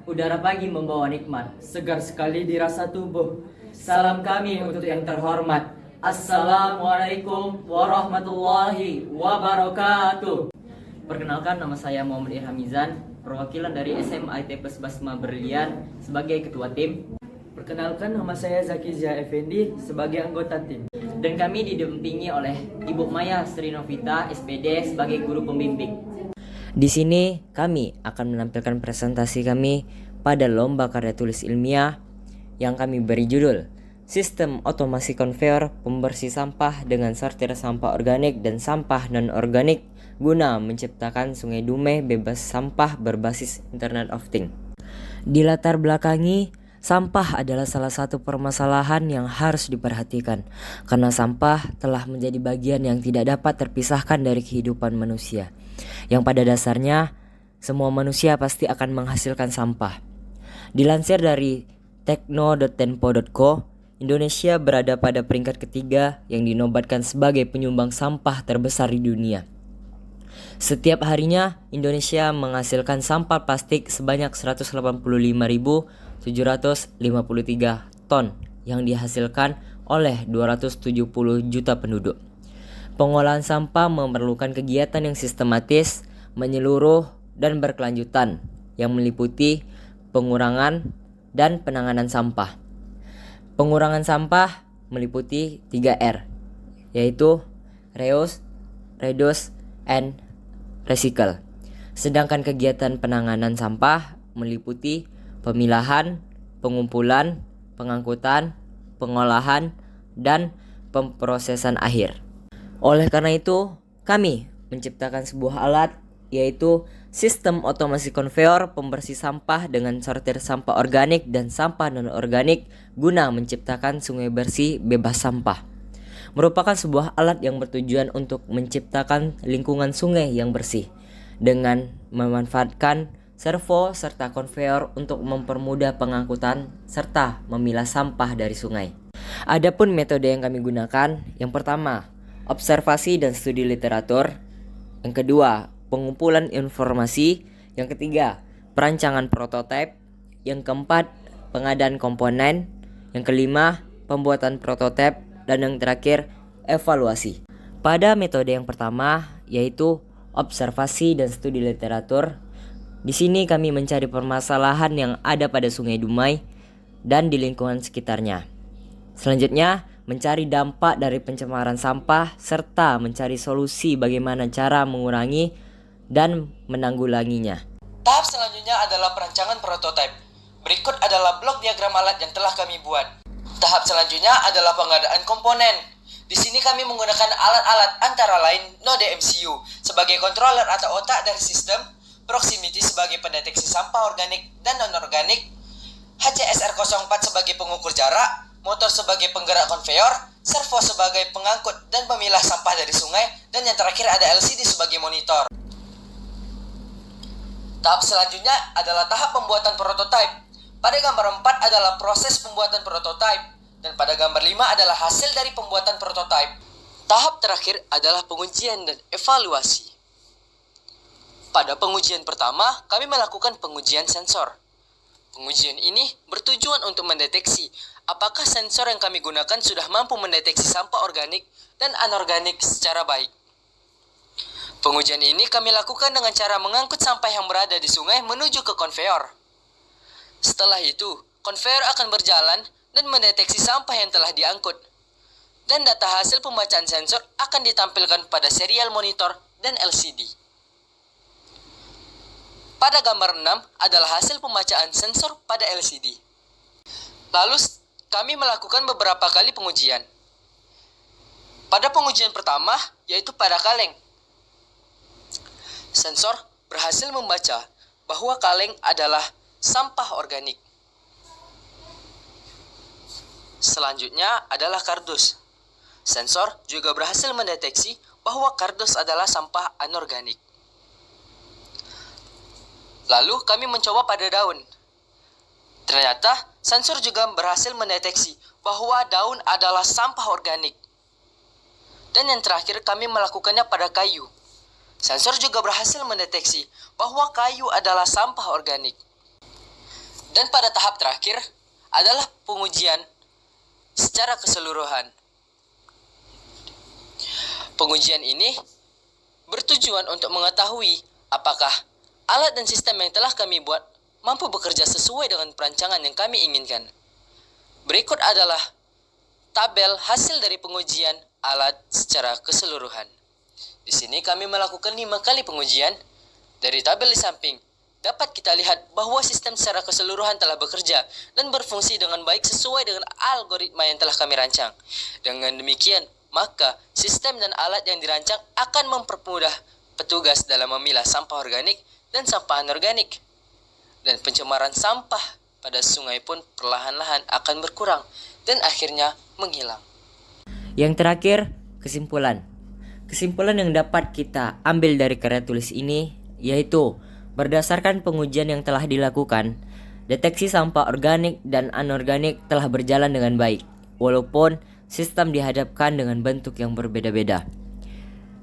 Udara pagi membawa nikmat, segar sekali dirasa tubuh. Salam kami untuk yang terhormat. Assalamualaikum warahmatullahi wabarakatuh. Perkenalkan, nama saya Muhammad Irhamizan, perwakilan dari SMA ITPS Basma Berlian sebagai ketua tim. Perkenalkan, nama saya Zaki Zia Effendi sebagai anggota tim. Dan kami didampingi oleh Ibu Maya Sri Novita, SPD sebagai guru pembimbing. Di sini kami akan menampilkan presentasi kami pada lomba karya tulis ilmiah yang kami beri judul Sistem Otomasi Konveyor Pembersih Sampah dengan Sortir Sampah Organik dan Sampah Non-Organik guna menciptakan Sungai Dumai bebas sampah berbasis Internet of Things. Dilatar belakangi, sampah adalah salah satu permasalahan yang harus diperhatikan karena sampah telah menjadi bagian yang tidak dapat terpisahkan dari kehidupan manusia, yang pada dasarnya semua manusia pasti akan menghasilkan sampah. Dilansir dari tekno.tempo.co, Indonesia berada pada peringkat ketiga yang dinobatkan sebagai penyumbang sampah terbesar di dunia. Setiap harinya, Indonesia menghasilkan sampah plastik sebanyak 185.753 ton yang dihasilkan oleh 270 juta penduduk. Pengolahan sampah memerlukan kegiatan yang sistematis, menyeluruh, dan berkelanjutan yang meliputi pengurangan dan penanganan sampah. Pengurangan sampah meliputi 3R, yaitu reuse, reduce, and recycle. Sedangkan kegiatan penanganan sampah meliputi pemilahan, pengumpulan, pengangkutan, pengolahan, dan pemrosesan akhir. Oleh karena itu, kami menciptakan sebuah alat, yaitu Sistem Otomasi Konveyor Pembersih Sampah dengan Sortir Sampah Organik dan Sampah Non-Organik guna menciptakan sungai bersih bebas sampah. Merupakan sebuah alat yang bertujuan untuk menciptakan lingkungan sungai yang bersih dengan memanfaatkan servo serta konveyor untuk mempermudah pengangkutan serta memilah sampah dari sungai. Adapun metode yang kami gunakan, yang pertama, observasi dan studi literatur. Yang kedua, pengumpulan informasi. Yang ketiga, perancangan prototipe. Yang keempat, pengadaan komponen. Yang kelima, pembuatan prototipe. Dan yang terakhir, evaluasi. Pada metode yang pertama, yaitu observasi dan studi literatur, di sini kami mencari permasalahan yang ada pada Sungai Dumai dan di lingkungan sekitarnya. Selanjutnya, mencari dampak dari pencemaran sampah serta mencari solusi bagaimana cara mengurangi dan menanggulanginya. Tahap selanjutnya adalah perancangan prototipe. Berikut adalah blok diagram alat yang telah kami buat. Tahap selanjutnya adalah pengadaan komponen. Di sini kami menggunakan alat-alat antara lain node MCU sebagai controller atau otak dari sistem, proximity sebagai pendeteksi sampah organik dan non-organik, HCSR04 sebagai pengukur jarak, motor sebagai penggerak konveyor, servo sebagai pengangkut dan pemilah sampah dari sungai, dan yang terakhir ada LCD sebagai monitor. Tahap selanjutnya adalah tahap pembuatan prototipe. Pada gambar 4 adalah proses pembuatan prototipe, dan pada gambar 5 adalah hasil dari pembuatan prototipe. Tahap terakhir adalah pengujian dan evaluasi. Pada pengujian pertama, kami melakukan pengujian sensor. Pengujian ini bertujuan untuk mendeteksi apakah sensor yang kami gunakan sudah mampu mendeteksi sampah organik dan anorganik secara baik. Pengujian ini kami lakukan dengan cara mengangkut sampah yang berada di sungai menuju ke konveyor. Setelah itu, konveyor akan berjalan dan mendeteksi sampah yang telah diangkut. Dan data hasil pembacaan sensor akan ditampilkan pada serial monitor dan LCD. Pada gambar 6 adalah hasil pembacaan sensor pada LCD. Lalu, kami melakukan beberapa kali pengujian. Pada pengujian pertama, yaitu pada kaleng. Sensor berhasil membaca bahwa kaleng adalah sampah organik. Selanjutnya adalah kardus. Sensor juga berhasil mendeteksi bahwa kardus adalah sampah anorganik. Lalu kami mencoba pada daun. Ternyata sensor juga berhasil mendeteksi bahwa daun adalah sampah organik. Dan yang terakhir kami melakukannya pada kayu. Sensor juga berhasil mendeteksi bahwa kayu adalah sampah organik. Dan pada tahap terakhir adalah pengujian secara keseluruhan. Pengujian ini bertujuan untuk mengetahui apakah alat dan sistem yang telah kami buat mampu bekerja sesuai dengan perancangan yang kami inginkan. Berikut adalah tabel hasil dari pengujian alat secara keseluruhan. Di sini kami melakukan 5 kali pengujian. Dari tabel di samping, dapat kita lihat bahwa sistem secara keseluruhan telah bekerja dan berfungsi dengan baik sesuai dengan algoritma yang telah kami rancang. Dengan demikian, maka sistem dan alat yang dirancang akan mempermudah petugas dalam memilah sampah organik dan sampah anorganik. Dan pencemaran sampah pada sungai pun perlahan-lahan akan berkurang dan akhirnya menghilang. Yang terakhir, kesimpulan. Kesimpulan yang dapat kita ambil dari karya tulis ini yaitu berdasarkan pengujian yang telah dilakukan, deteksi sampah organik dan anorganik telah berjalan dengan baik, walaupun sistem dihadapkan dengan bentuk yang berbeda-beda.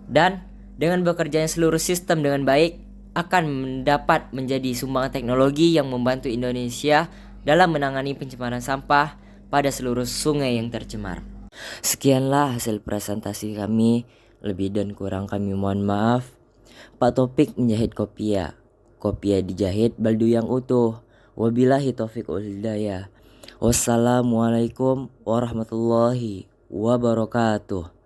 Dan dengan bekerjanya seluruh sistem dengan baik, akan mendapat menjadi sumbangan teknologi yang membantu Indonesia dalam menangani pencemaran sampah pada seluruh sungai yang tercemar. Sekianlah hasil presentasi kami. Lebih dan kurang kami mohon maaf. Pak Topik menjahit kopiah. Kopiah dijahit baldu yang utuh. Wabillahi taufiq wal hidayah. Wassalamualaikum warahmatullahi wabarakatuh.